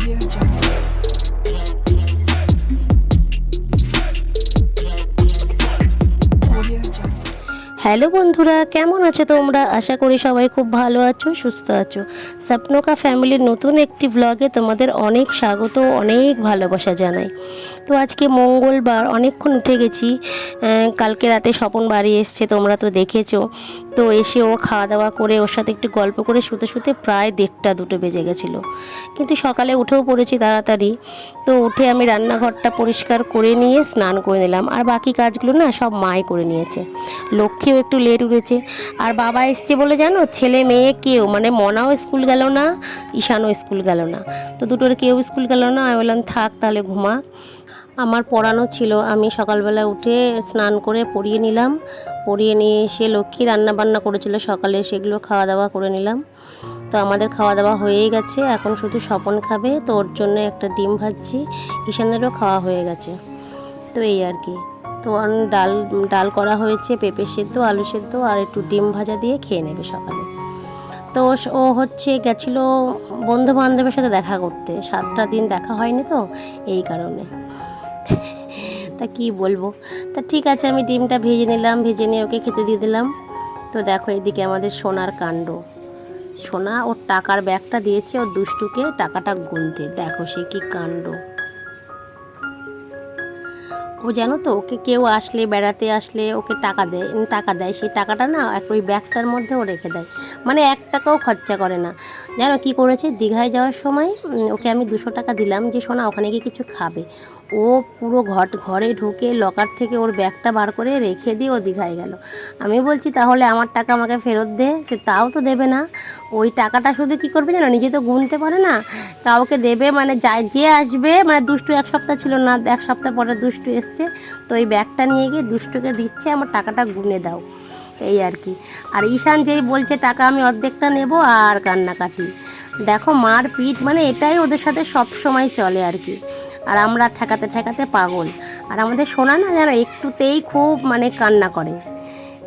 Audio Jungle. Audio Jungle. Hello বন্ধুরা, কেমন আছো তোমরা? আশা করি সবাই খুব ভালো আছো, সুস্থ আছো। স্বপ্নকা ফ্যামিলির নতুন একটি ব্লগে তোমাদের অনেক স্বাগত, অনেক ভালোবাসা জানাই। তো আজকে মঙ্গলবার, অনেকক্ষণ উঠে গেছি। কালকে রাতে স্বপন বাড়ি এসছে, তোমরা তো দেখেছো। তো এসে ও খাওয়া দাওয়া করে ওর সাথে একটু গল্প করে শুতে শুতে প্রায় 1:30-2 বেজে গেছিলো। কিন্তু সকালে উঠেও পড়েছি তাড়াতাড়ি। তো উঠে আমি রান্নাঘরটা পরিষ্কার করে নিয়ে স্নান করে নিলাম, আর বাকি কাজগুলো না সব মাই করে নিয়েছে। লক্ষ্মীও একটু লেট উঠেছে। আর বাবা এসছে বলে জানো, ছেলে মেয়ে কেউ, মানে মনাও স্কুল গেল না, ঈশানও স্কুল গেল না। তো দুটোর কেউ স্কুল গেল না। আমি বললাম থাক তাহলে ঘুমা। আমার পড়ানো ছিল, আমি সকালবেলা উঠে স্নান করে পড়িয়ে নিলাম। পড়িয়ে নিয়ে এসে লক্ষ্মী রান্না বান্না করেছিল সকালে, সেগুলো খাওয়া দাওয়া করে নিলাম। তো আমাদের খাওয়া দাওয়া হয়েই গেছে, এখন শুধু স্বপন খাবে, তো ওর জন্য একটা ডিম ভাজছি। ঈশানেরও খাওয়া হয়ে গেছে। তো এই আর কি। তো ডাল ডাল করা হয়েছে, পেঁপে সেদ্ধ, আলু সেদ্ধ আর একটু ডিম ভাজা দিয়ে খেয়ে নেবে সকালে। তো ও হচ্ছে গেছিলো বন্ধু বান্ধবের সাথে দেখা করতে, 7টা দিন দেখা হয়নি তো, এই কারণে। তা কি বলবো। তা ঠিক আছে, আমি ডিমটা ভেজে নিলাম, ভেজে নিয়ে ওকে খেতে দিয়ে দিলাম। তো দেখো এদিকে আমাদের সোনার কাণ্ড। সোনা ওর টাকার ব্যাগটা দিয়েছে ওর দুষ্টুকে টাকাটা গুনতে, দেখো সে কি কাণ্ড। ও জানো তো, ওকে কেউ আসলে, বেড়াতে আসলে ওকে টাকা দেয়, সেই টাকাটা না একটা ওই ব্যাগটার মধ্যে ও রেখে দেয়, মানে 1 টাকাও খরচা করে না। জানো কি করেছে, দীঘায় যাওয়ার সময় ওকে আমি 200 টাকা দিলাম যে সোনা ওখানে গিয়ে কিছু খাবে। ও পুরো ঘরে ঢুকে লকার থেকে ওর ব্যাগটা বার করে রেখে দিয়ে ও দীঘায় গেল। আমি বলছি তাহলে আমার টাকা আমাকে ফেরত দে, সে তাও তো দেবে না। ওই টাকাটা শুধু কী করবে জানো, নিজে তো গুনতে পারে না, কাউকে দেবে, মানে যে আসবে, মানে দুষ্টু 1 সপ্তাহ ছিল না, 1 সপ্তাহ পরে দুষ্টু এসছে, তো এই ব্যাগটা নিয়ে গিয়ে দুষ্টুকে দিচ্ছে, আমার টাকাটা গুনে দাও, এই আর কি। আর ঈশান যেই বলছে টাকা আমি অর্ধেকটা নেব, আর কান্নাকাটি। দেখো মার পিঠ, মানে এটাই ওদের সাথে সব সময় চলে আর কি। আর আমরা ঠেকাতে ঠেকাতে পাগল। আর আমাদের সোনা না জানো, একটুতেই খুব মানে কান্না করে,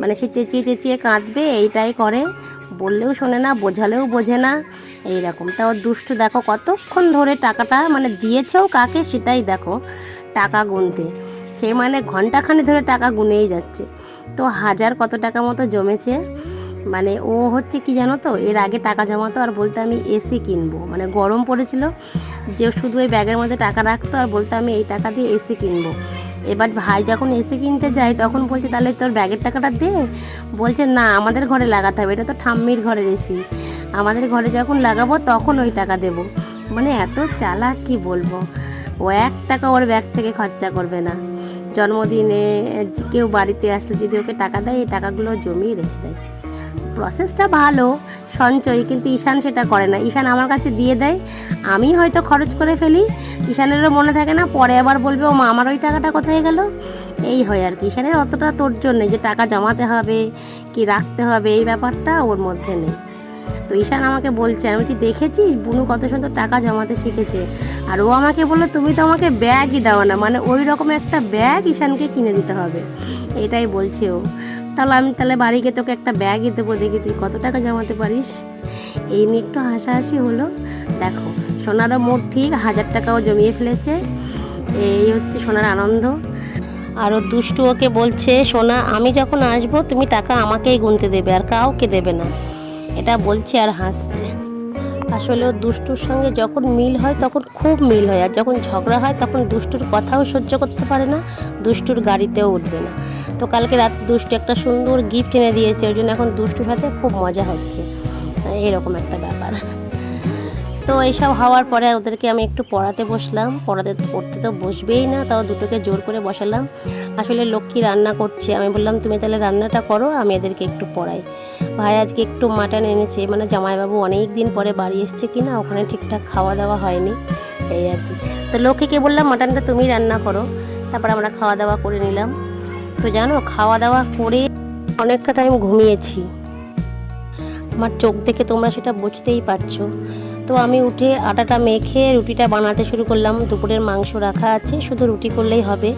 মানে সে চেঁচিয়ে চেঁচিয়ে কাঁদবে, এইটাই করে। বললেও শোনে না, বোঝালেও বোঝে না, এইরকম। তাও দুষ্টু দেখো কতক্ষণ ধরে টাকাটা, মানে দিয়েছেও কাকে সেটাই দেখো, টাকা গুনতে। সে মানে ঘন্টাখানে ধরে টাকা গুনেই যাচ্ছে। তো 1000 কত টাকা মতো জমেছে। মানে ও হচ্ছে কি জানো তো, এর আগে টাকা জমাতো আর বলতো আমি এসি কিনবো, মানে গরম পড়েছিল, যে শুধু ওই ব্যাগের মধ্যে টাকা রাখতো আর বলতো আমি এই টাকা দিয়ে এসি কিনবো। এবার ভাই যখন এসি কিনতে যায় তখন বলছে তাহলে তোর ব্যাগের টাকাটা দে। বলছে না, আমাদের ঘরে লাগাতে হবে, এটা তো ঠাম্মির ঘরের এসি, আমাদের ঘরে যখন লাগাবো তখন ওই টাকা দেবো। মানে এত চালাক, কি বলবো। ও 1 টাকা ওর ব্যাগ থেকে খরচা করবে না। জন্মদিনে কেউ বাড়িতে আসলে যদি ওকে টাকা দেয়, এই টাকাগুলো জমিয়ে রেখে দেয়। প্রসেসটা ভালো, সঞ্চয়, কিন্তু ঈশান সেটা করে না। ঈশান আমার কাছে দিয়ে দেয়, আমি হয়তো খরচ করে ফেলি, ঈশানেরও মনে থাকে না, পরে আবার বলবে ও মা আমার ওই টাকাটা কোথায় গেল, এই হয় আর কি। ঈশানের অতটা তোর জন্য যে টাকা জমাতে হবে কি রাখতে হবে, এই ব্যাপারটা ওর মধ্যে নেই। তো ঈশান আমাকে বলছে, আমি বলছি দেখেছিস বুনু কত সুন্দর টাকা জমাতে শিখেছে। আর ও আমাকে বললো তুমি তো আমাকে ব্যাগই দাও না, মানে ওই রকম একটা ব্যাগ ঈশানকে কিনে দিতে হবে, এটাই বলছে ও। তাহলে বাড়ি গিয়ে তোকে একটা ব্যাগই দেবো, দেখি তুই কত টাকা জমাতে পারিস। এই নিয়ে একটু হাসাহাসি হলো। দেখো সোনারও মোট ঠিক 1000 টাকাও জমিয়ে ফেলেছে, এই হচ্ছে সোনার আনন্দ। আর ও দুষ্টু ওকে বলছে সোনা আমি যখন আসবো তুমি টাকা আমাকেই গুনতে দেবে, আর কাউকে দেবে না, এটা বলছে আর হাসছে। আসলে ও দুষ্টুর সঙ্গে যখন মিল হয় তখন খুব মিল হয়, আর যখন ঝগড়া হয় তখন দুষ্টুর কথাও সহ্য করতে পারে না, দুষ্টুর গাড়িতেও উঠবে না। তো কালকে রাত দুষ্টু একটা সুন্দর গিফট এনে দিয়েছে, ওই জন্য এখন দুষ্টুর সাথে খুব মজা হচ্ছে, এরকম একটা ব্যাপার। তো এইসব হওয়ার পরে ওদেরকে আমি একটু পড়াতে বসলাম, পড়তে তো বসবেই না, তাও দুটোকে জোর করে বসালাম। আসলে লক্ষ্মী রান্না করছে, আমি বললাম তুমি তাহলে রান্নাটা করো, আমি এদেরকে একটু পড়াই। ভাই আজকে একটু মাটন এনেছে, মানে জামাইবাবু অনেক দিন পরে বাড়ি এসছে কিনা, ওখানে ঠিকঠাক খাওয়া দাওয়া হয়নি, এই আর কি। তো লক্ষ্মীকে বললাম মাটনটা তুমি রান্না করো, তারপর আমরা খাওয়া দাওয়া করে নিলাম। তো জানো খাওয়া দাওয়া করে অনেকটা টাইম ঘুমিয়েছি, আমার চোখ দেখে তোমরা সেটা বুঝতেই পারছো। তো আমি উঠে আটাটা মেখে রুটিটা বানাতে শুরু করলাম। দুপুরের মাংস রাখা আছে, শুধু রুটি করলেই হবে,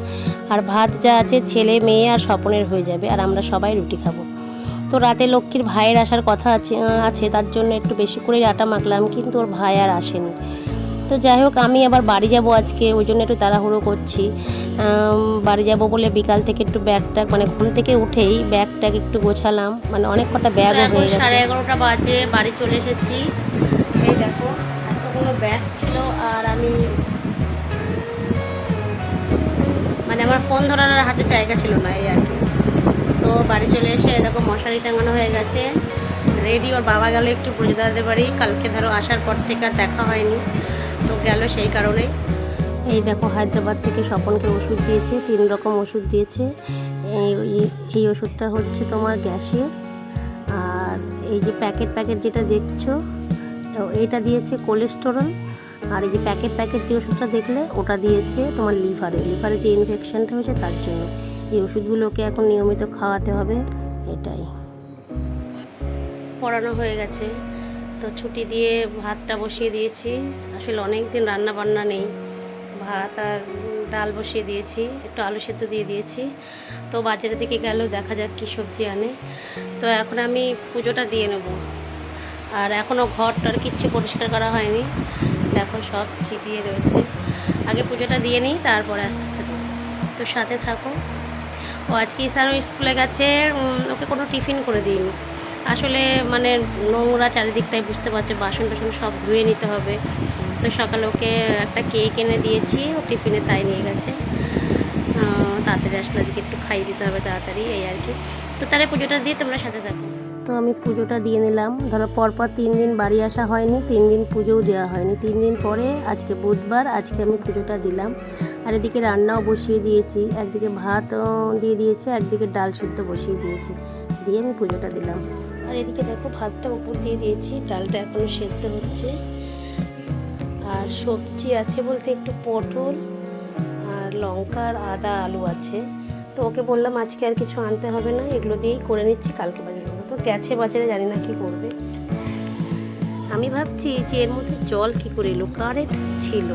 আর ভাত যা আছে ছেলে মেয়ে আর স্বপনের হয়ে যাবে, আর আমরা সবাই রুটি খাবো। তো রাতে লক্ষ্মীর ভাইয়ের আসার কথা আছে, তার জন্য একটু বেশি করেই আটা মাখলাম, কিন্তু ওর ভাই আর আসেনি। তো যাই হোক, আমি আবার বাড়ি যাব আজকে, ওই জন্য একটু তাড়াহুড়ো করছি। বাড়ি যাব বলে বিকাল থেকে একটু ব্যাগটা মানে ঘুম থেকে উঠেই ব্যাগটাগ একটু গোছালাম, মানে অনেক কটা ব্যাগও হয়ে গেছে। 11:30 বাজে, বাড়ি চলে এসেছি। এই দেখো এতগুলো ব্যাগ ছিল, আর আমি মানে আমার ফোন ধরার হাতে জায়গা ছিল না, এই আর কি। তো বাড়ি চলে এসে দেখো মশারি টাঙানো হয়ে গেছে, রেডি। ওর বাবা গেল একটু পুজো দিতে পারি, কালকে ধরো আসার পর থেকে আর দেখা হয়নি, তো গেল সেই কারণে। এই দেখো হায়দ্রাবাদ থেকে স্বপনকে ওষুধ দিয়েছে, 3 রকম ওষুধ দিয়েছে। এই ওষুধটা হচ্ছে তোমার গ্যাসের, আর এই যে প্যাকেট যেটা দেখছো এইটা দিয়েছে কোলেস্টেরল, আর এই যে প্যাকেট যে ওষুধটা দেখলে ওটা দিয়েছে তোমার লিভারে যে ইনফেকশনটা হয়েছে তার জন্য। এই ওষুধগুলোকে এখন নিয়মিত খাওয়াতে হবে, এটাই। পড়ানো হয়ে গেছে, তো ছুটি দিয়ে ভাতটা বসিয়ে দিয়েছি। আসলে অনেক দিন রান্না বান্না নেই, ভাত আর ডাল বসিয়ে দিয়েছি, একটু আলু সেদ্ধ দিয়ে দিয়েছি। তো বাজারের দিকে গেল, দেখা যাক কী সবজি আনে। তো এখন আমি পুজোটা দিয়ে নেব, আর এখনও ঘরটার কিচ্ছু পরিষ্কার করা হয়নি, দেখো সব চিপিয়ে রয়েছে। আগে পুজোটা দিয়ে নিই, তারপরে আস্তে আস্তে করব। তো সাথে থাকো। ও আজকে ঈশানও স্কুলে গেছে, ওকে কোনো টিফিন করে দিইনি। আসলে মানে নোংরা চারিদিকটাই, বুঝতে পারছো, বাসন টাসন সব ধুয়ে নিতে হবে। তো সকালে ওকে একটা কেক এনে দিয়েছি, ও টিফিনে তাই নিয়ে গেছে। তাড়াতাড়ি আসলে আজকে একটু খাইয়ে দিতে হবে তাড়াতাড়ি, এই আর কি। তো তাহলে পুজোটা দিয়ে তোমরা সাথে থাকো। তো আমি পুজোটা দিয়ে নিলাম। ধরো পরপর 3 দিন বাড়ি আসা হয়নি, 3 দিন পুজোও দেওয়া হয়নি। 3 দিন পরে আজকে বুধবার, আজকে আমি পুজোটা দিলাম। আর এদিকে রান্নাও বসিয়ে দিয়েছি, একদিকে ভাত দিয়ে দিয়েছি, একদিকে ডাল সিদ্ধ বসিয়ে দিয়েছি, দিয়ে আমি পুজোটা দিলাম। আর এদিকে দেখো ভাতটা উপর দিয়ে দিয়েছি, ডালটা এখনও সেদ্ধ হচ্ছে। আর সবজি আছে বলতে একটু পটল আর লঙ্কা আর আদা আলু আছে। তো ওকে বললাম আজকে আর কিছু আনতে হবে না, এগুলো দিয়েই করে নিচ্ছি, কালকে বাজারে যাবো। তো গেছে বাজারে, জানি না কি করবে। আমি ভাবছি যে এর মধ্যে জল কি করে এলো, কারেন্ট ছিল,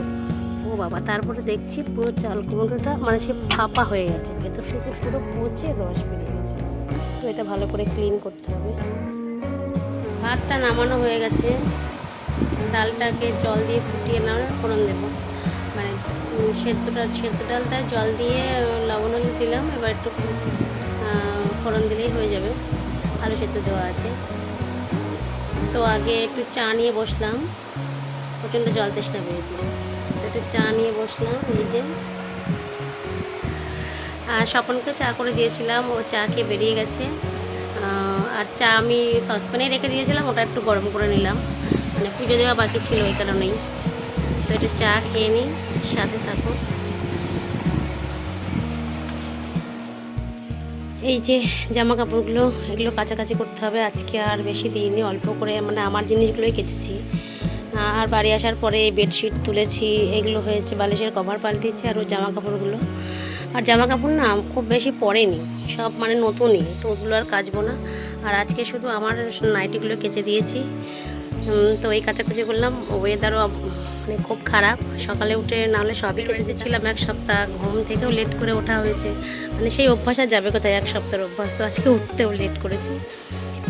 ও বাবা। তারপরে দেখছি পুরো চাল কুমড়োটা মানে সে ফাঁপা হয়ে গেছে, ভেতর থেকে পুরো পচে রস বেরিয়ে গেছে। তো এটা ভালো করে ক্লিন করতে হবে। ভাতটা নামানো হয়ে গেছে, ডালটাকে জল দিয়ে ফুটিয়ে নেওয়ার ফোড়ন দেবো, মানে সেদ্ধ ডালটা জল দিয়ে লবণ হলুদ দিলাম, এবার একটু ফোড়ন দিলেই হয়ে যাবে। আলু সেদ্ধ দেওয়া আছে। তো আগে একটু চা নিয়ে বসলাম, প্রচণ্ড জল তেষ্টা পেয়েছে, তো একটু চা নিয়ে বসলাম। এই যে স্বপনকে চা করে দিয়েছিলাম, ও চা খেয়ে বেরিয়ে গেছে। আর চা আমি সসপ্যানে রেখে দিয়েছিলাম, ওটা একটু গরম করে নিলাম, মানে পুজো দেওয়া বাকি ছিল ওই কারণেই। তো একটু চা খেয়ে নিই, সাথে থাকো। এই যে জামা কাপড়গুলো, এগুলো কাচাকাচি করতে হবে। আজকে আর বেশি দিইনি, অল্প করে, মানে আমার জিনিসগুলোই কেচেছি। আর বাড়ি আসার পরে বেডশিট তুলেছি, এগুলো হয়েছে, বালিশের কভার পাল্টেছি, আর ওই জামা কাপড়গুলো। আর জামা কাপড় না খুব বেশি পরেনি, সব মানে নতুনই, তো ওগুলো আর কাচবো না। আর আজকে শুধু আমার নাইটিগুলো কেচে দিয়েছি। তো এই কাচাকুচি করলাম। ওয়েদারও মানে খুব খারাপ, সকালে উঠে নাহলে সবই কেচে দিচ্ছিলাম। 1 সপ্তাহ ঘুম থেকেও লেট করে ওঠা হয়েছে, মানে সেই অভ্যাস আর যাবে কোথায়, 1 সপ্তাহের অভ্যাস। তো আজকে উঠতেও লেট করেছি,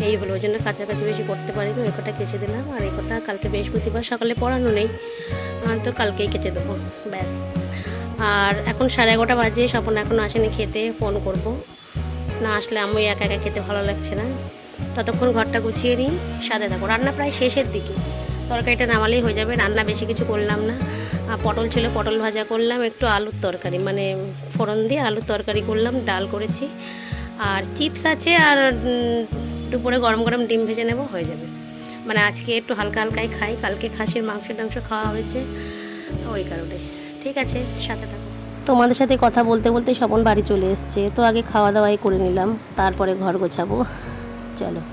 এই হলো, ওই জন্য কাছাকাছি বেশি করতে পারিনি। ওই কটা কেচে দিলাম, আর এই কটা কালকে বৃহস্পতিবার সকালে পড়ানো নেই, তো কালকেই কেচে দেবো, ব্যাস। আর এখন 11:30 বাজে, স্বপন এখনও আসেনি খেতে, ফোন করব। না আসলে আমি একা একা খেতে ভালো লাগছে না। ততক্ষণ ঘরটা গুছিয়ে নিই, সাথে থাকো। রান্না প্রায় শেষের দিকে, তরকারিটা নামালেই হয়ে যাবে। রান্না বেশি কিছু করলাম না, পটল ছিল, পটল ভাজা করলাম, একটু আলুর তরকারি মানে ফোড়ন দিয়ে আলুর তরকারি করলাম, ডাল করেছি, আর চিপস আছে, আর দুপুরে গরম গরম ডিম ভেজে নেব, হয়ে যাবে। মানে আজকে একটু হালকা হালকাই খাই, কালকে খাসির মাংস টাংস খাওয়া হয়েছে, ওই কারণে। ঠিক আছে, সাথে থাকো। তোমাদের সাথে কথা বলতে বলতে স্বপন বাড়ি চলে এসছে, তো আগে খাওয়া দাওয়াই করে নিলাম, তারপরে ঘর গোছাবো, চলো।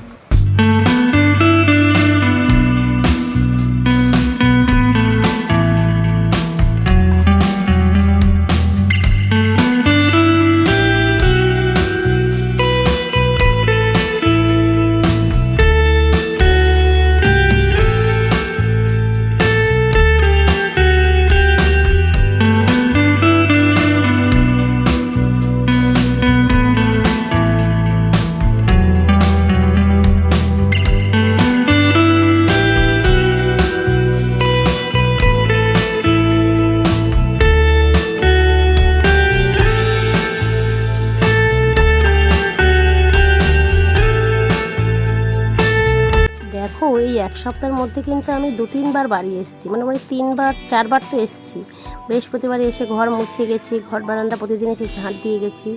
সপ্তাহের মধ্যে কিন্তু আমি 2-3 বার বাড়ি এসেছি, মানে 3-4বার তো এসেছি। বৃহস্পতিবার এসে ঘর মুছে গেছি, ঘর বারান্দা প্রতিদিন এসে ঝাঁট দিয়ে গেছি।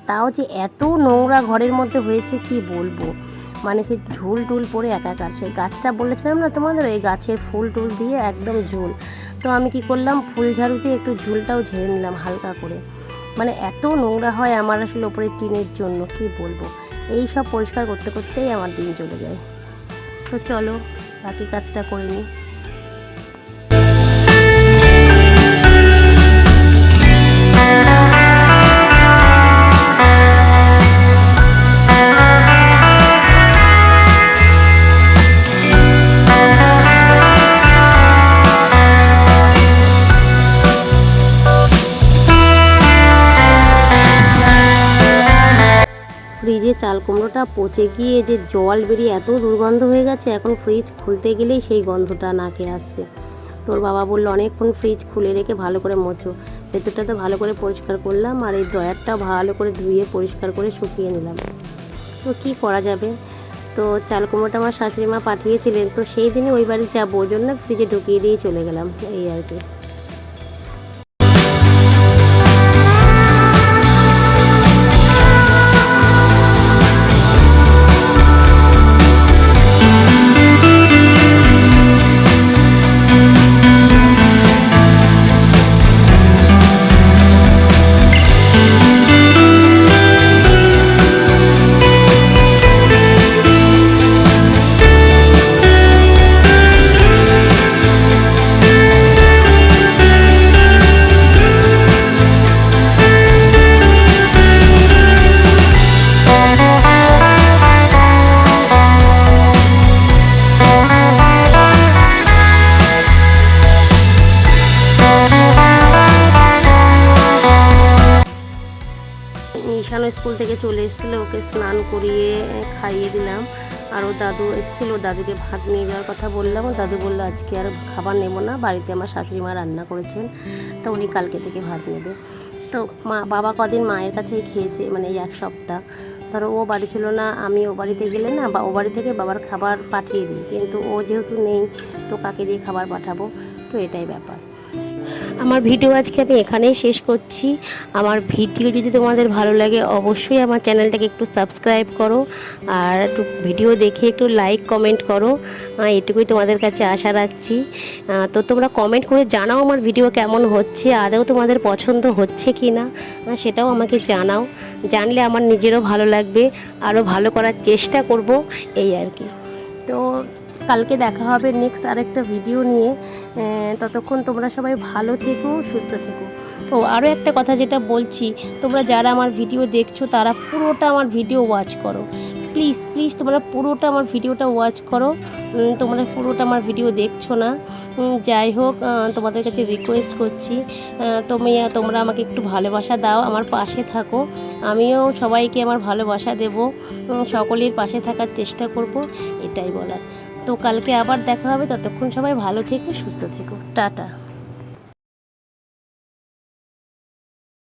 তাও যে এত নোংরা ঘরের মধ্যে হয়েছে কি বলবো, মানে সেই ঝুল টুল পড়ে একাকার। সেই গাছটা বলেছিলাম না তোমাদের, এই গাছের ফুল টুল দিয়ে একদম ঝুল। তো আমি কি করলাম, ফুল ঝাড়ুতে একটু ঝুলটাও ঝেড়ে নিলাম হালকা করে। মানে এত নোংরা হয় আমার আসলে ওপরে টিনের জন্য, কি বলবো। এই সব পরিষ্কার করতে করতেই আমার দিন চলে যায়। তো চলো বাকি কাজটা করে নিই। ফ্রিজে চাল কুমড়োটা পচে গিয়ে যে জল বেরিয়ে এত দুর্গন্ধ হয়ে গেছে, এখন ফ্রিজ খুলতে গেলেই সেই গন্ধটা নাকে আসছে। তোর বাবা বললো অনেকক্ষণ ফ্রিজ খুলে রেখে ভালো করে মোছো। ভেতরটা তো ভালো করে পরিষ্কার করলাম, আর এই ড্রয়ারটা ভালো করে ধুয়ে পরিষ্কার করে শুকিয়ে নিলাম। তো কী করা যাবে। তো চাল কুমড়োটা আমার শাশুড়ি মা পাঠিয়েছিলেন, তো সেই দিনই ওই বাড়ি যাবো, ওই জন্য ফ্রিজে ঢুকিয়ে দিয়ে চলে গেলাম, এই আর কি। ঈশান স্কুল থেকে চলে এসেছিলো, ওকে স্নান করিয়ে খাইয়ে দিলাম। আর ও দাদু এসেছিলো, দাদুকে ভাত নিয়ে যাওয়ার কথা বললাম। দাদু বললো আজকে আর খাবার নেবো না, বাড়িতে আমার শাশুড়ি মা রান্না করেছেন, তো উনি কালকে থেকে ভাত নেবে। তো বাবা কদিন মায়ের কাছেই খেয়েছে, মানে এই 1 সপ্তাহ। ধরো ও বাড়ি ছিল না, আমি ও বাড়িতে গেলে না, বা ও বাড়ি থেকে বাবার খাবার পাঠিয়ে দিই, কিন্তু ও যেহেতু নেই তো কাকে দিয়ে খাবার পাঠাবো, তো এটাই ব্যাপার। আমার ভিডিও আজকে আমি এখানেই শেষ করছি। আমার ভিডিও যদি তোমাদের ভালো লাগে অবশ্যই আমার চ্যানেলটাকে একটু সাবস্ক্রাইব করো, আর একটু ভিডিও দেখে একটু লাইক কমেন্ট করো, এটুকুই তোমাদের কাছে আশা রাখছি। তো তোমরা কমেন্ট করে জানাও আমার ভিডিও কেমন হচ্ছে, আদৌ তোমাদের পছন্দ হচ্ছে কি না সেটাও আমাকে জানাও। জানলে আমার নিজেরও ভালো লাগবে, আরও ভালো করার চেষ্টা করব, এই আর কি। তো কালকে দেখা হবে নেক্সট আরেকটা ভিডিও নিয়ে। ততক্ষণ তোমরা সবাই ভালো থেকো, সুস্থ থেকো। ও আরও একটা কথা যেটা বলছি, তোমরা যারা আমার ভিডিও দেখছো তারা পুরোটা আমার ভিডিও ওয়াচ করো, প্লিজ প্লিজ তোমরা পুরোটা আমার ভিডিওটা ওয়াচ করো। তোমরা পুরোটা আমার ভিডিও দেখছো না, যাই হোক তোমাদের কাছে রিকোয়েস্ট করছি, তোমরা আমাকে একটু ভালোবাসা দাও, আমার পাশে থাকো। আমিও সবাইকে আমার ভালোবাসা দেব, সকলের পাশে থাকার চেষ্টা করব, এটাই বলার। তো কালকে আবার দেখা হবে, ততক্ষণ সবাই ভালো থেকো, সুস্থ থেকো, টাটা।